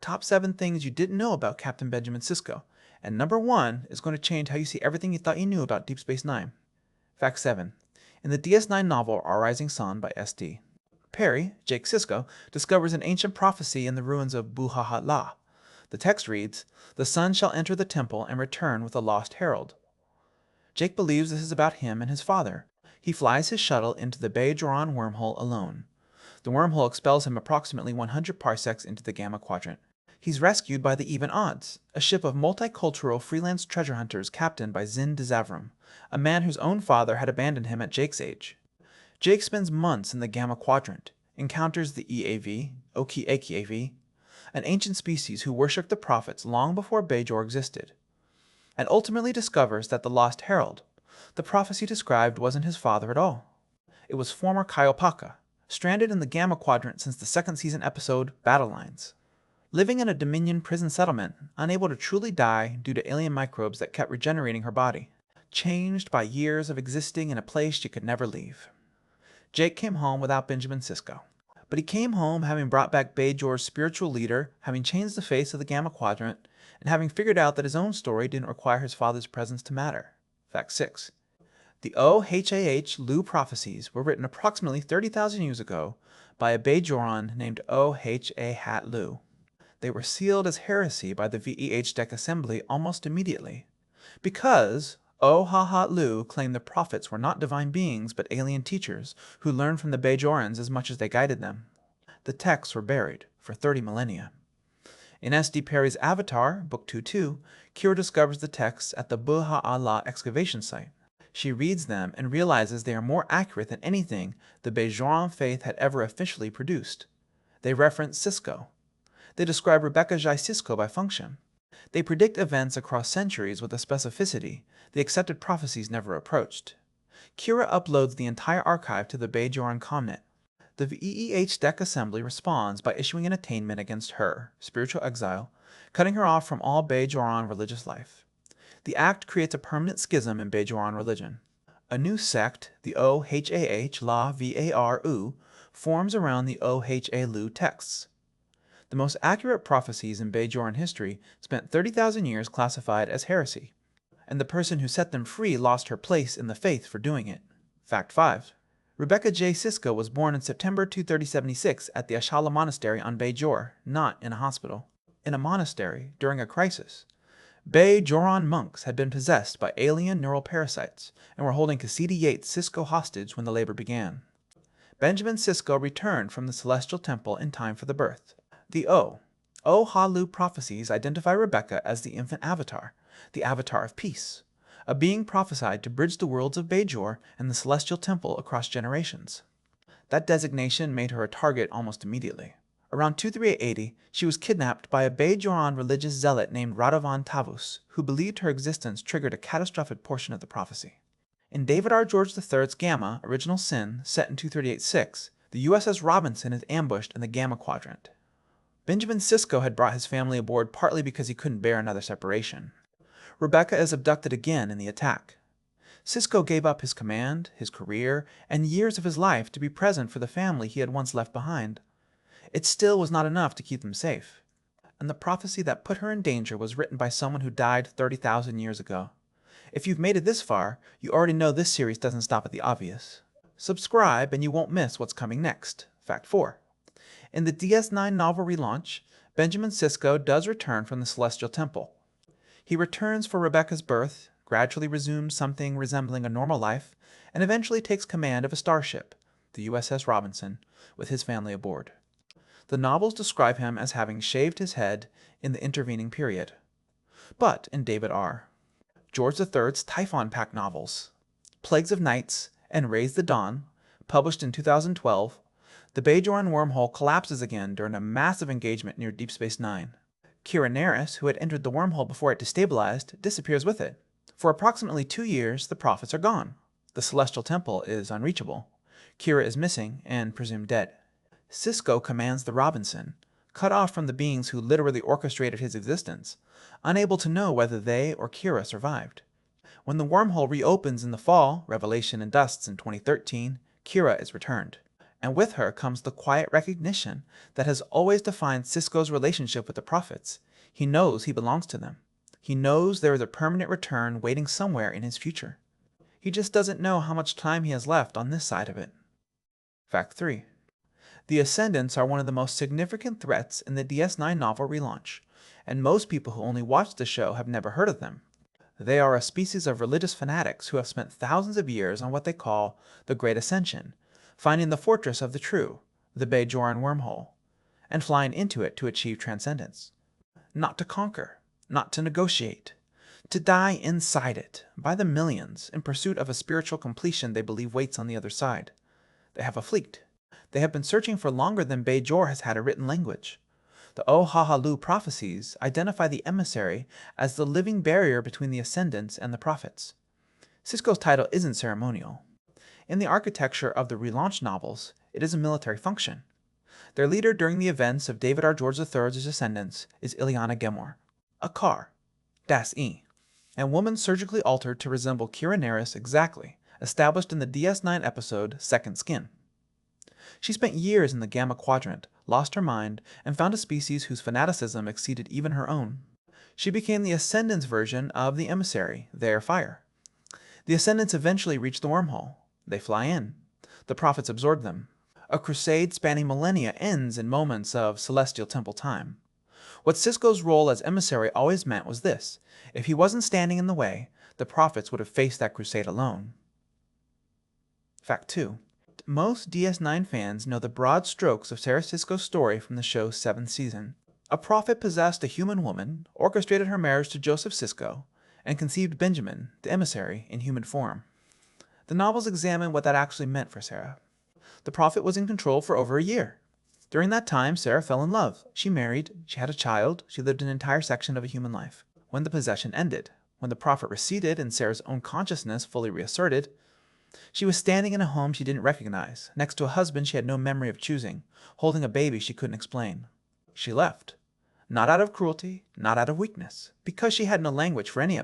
top 7 things you didn't know about Captain Benjamin Sisko, and number 1 is going to change how you see everything you thought you knew about Deep Space Nine. Fact 7. In the DS9 novel Our Rising Sun by S.D., Perry, Jake Sisko, discovers an ancient prophecy in the ruins of Buhahatla. The text reads, "The sun shall enter the temple and return with a lost herald." Jake believes this is about him and his father. He flies his shuttle into the Bajoran wormhole alone. The wormhole expels him approximately 100 parsecs into the Gamma Quadrant. He's rescued by the Even Odds, a ship of multicultural freelance treasure hunters captained by Zin Dezavram, a man whose own father had abandoned him at Jake's age. Jake spends months in the Gamma Quadrant, encounters the EAV, Oki-Aki-AV, an ancient species who worshipped the prophets long before Bajor existed, and ultimately discovers that the Lost Herald, the prophecy described, wasn't his father at all. It was former Kaiopaka, stranded in the Gamma Quadrant since the second season episode Battle Lines. Living in a Dominion prison settlement, unable to truly die due to alien microbes that kept regenerating her body, changed by years of existing in a place she could never leave. Jake came home without Benjamin Sisko, but he came home having brought back Bajor's spiritual leader, having changed the face of the Gamma Quadrant, and having figured out that his own story didn't require his father's presence to matter. Fact 6. The Ohalu prophecies were written approximately 30,000 years ago by a Bajoran named Ohalu. They were sealed as heresy by the VEH Deck Assembly almost immediately, because Ohalu claimed the prophets were not divine beings but alien teachers who learned from the Bajorans as much as they guided them. The texts were buried for 30 millennia. In S.D. Perry's Avatar, Book 2.2, Kira discovers the texts at the Buhahatla excavation site. She reads them and realizes they are more accurate than anything the Bajoran faith had ever officially produced. They reference Sisko. They describe Rebecca Jai Sisko by function. They predict events across centuries with a specificity the accepted prophecies never approached. Kira uploads the entire archive to the Bajoran Comnet. The VEH Deck Assembly responds by issuing an attainment against her, spiritual exile, cutting her off from all Bajoran religious life. The act creates a permanent schism in Bajoran religion. A new sect, the Ohah-La-Varu, forms around the Ohalu Texts. The most accurate prophecies in Bajoran history spent 30,000 years classified as heresy, and the person who set them free lost her place in the faith for doing it. Fact 5. Rebecca J. Sisko was born in September 23076 at the Ashala Monastery on Bajor, not in a hospital. In a monastery, during a crisis. Bajoran monks had been possessed by alien neural parasites and were holding Cassidy Yates Sisko hostage when the labor began. Benjamin Sisko returned from the Celestial Temple in time for the birth. The Ohalu prophecies identify Rebecca as the infant avatar, the avatar of peace, a being prophesied to bridge the worlds of Bajor and the Celestial Temple across generations. That designation made her a target almost immediately. Around 23880, she was kidnapped by a Bajoran religious zealot named Radovan Tavus, who believed her existence triggered a catastrophic portion of the prophecy. In David R. George III's Gamma, Original Sin, set in 238.6, the USS Robinson is ambushed in the Gamma Quadrant. Benjamin Sisko had brought his family aboard partly because he couldn't bear another separation. Rebecca is abducted again in the attack. Sisko gave up his command, his career, and years of his life to be present for the family he had once left behind. It still was not enough to keep them safe, and the prophecy that put her in danger was written by someone who died 30,000 years ago. If you've made it this far, you already know this series doesn't stop at the obvious. Subscribe and you won't miss what's coming next. Fact 4. In the DS9 novel relaunch, Benjamin Sisko does return from the Celestial Temple. He returns for Rebecca's birth, gradually resumes something resembling a normal life, and eventually takes command of a starship, the USS Robinson, with his family aboard. The novels describe him as having shaved his head in the intervening period. But in David R. George III's Typhon Pact novels, Plagues of Nights and Raise the Dawn, published in 2012, the Bajoran wormhole collapses again during a massive engagement near Deep Space Nine. Kira Nerys, who had entered the wormhole before it destabilized, disappears with it. For approximately 2 years, the prophets are gone. The Celestial Temple is unreachable. Kira is missing and presumed dead. Sisko commands the Robinson, cut off from the beings who literally orchestrated his existence, unable to know whether they or Kira survived. When the wormhole reopens in the fall, Revelation and Dusts in 2013, Kira is returned. And with her comes the quiet recognition that has always defined Sisko's relationship with the prophets. He knows he belongs to them. He knows there is a permanent return waiting somewhere in his future. He just doesn't know how much time he has left on this side of it. Fact 3. The Ascendants are one of the most significant threats in the DS9 novel relaunch, and most people who only watch the show have never heard of them. They are a species of religious fanatics who have spent thousands of years on what they call the Great Ascension, finding the fortress of the true, the Bajoran wormhole, and flying into it to achieve transcendence. Not to conquer, not to negotiate, to die inside it, by the millions, in pursuit of a spiritual completion they believe waits on the other side. They have a fleet. They have been searching for longer than Bajor has had a written language. The Ohalu prophecies identify the emissary as the living barrier between the Ascendants and the prophets. Sisko's title isn't ceremonial. In the architecture of the relaunch novels, it is a military function. Their leader during the events of David R. George III's Ascendants is Ileana Gemor, a Kar, Das E, and woman surgically altered to resemble Kira Nerys exactly, established in the DS9 episode Second Skin. She spent years in the Gamma Quadrant, lost her mind, and found a species whose fanaticism exceeded even her own. She became the Ascendants version of the emissary, their fire. The Ascendants eventually reach the wormhole. They fly in. The prophets absorb them. A crusade spanning millennia ends in moments of celestial temple time. What Sisko's role as emissary always meant was this: if he wasn't standing in the way, the prophets would have faced that crusade alone. Fact 2. Most DS9 fans know the broad strokes of Sarah Sisko's story from the show's 7th season. A prophet possessed a human woman, orchestrated her marriage to Joseph Sisko, and conceived Benjamin, the emissary, in human form. The novels examine what that actually meant for Sarah. The prophet was in control for over a year. During that time, Sarah fell in love. She married, she had a child, she lived an entire section of a human life. When the possession ended, when the prophet receded and Sarah's own consciousness fully reasserted, she was standing in a home she didn't recognize, next to a husband she had no memory of choosing, holding a baby she couldn't explain. She left. Not out of cruelty, not out of weakness, because she had no language for any of it.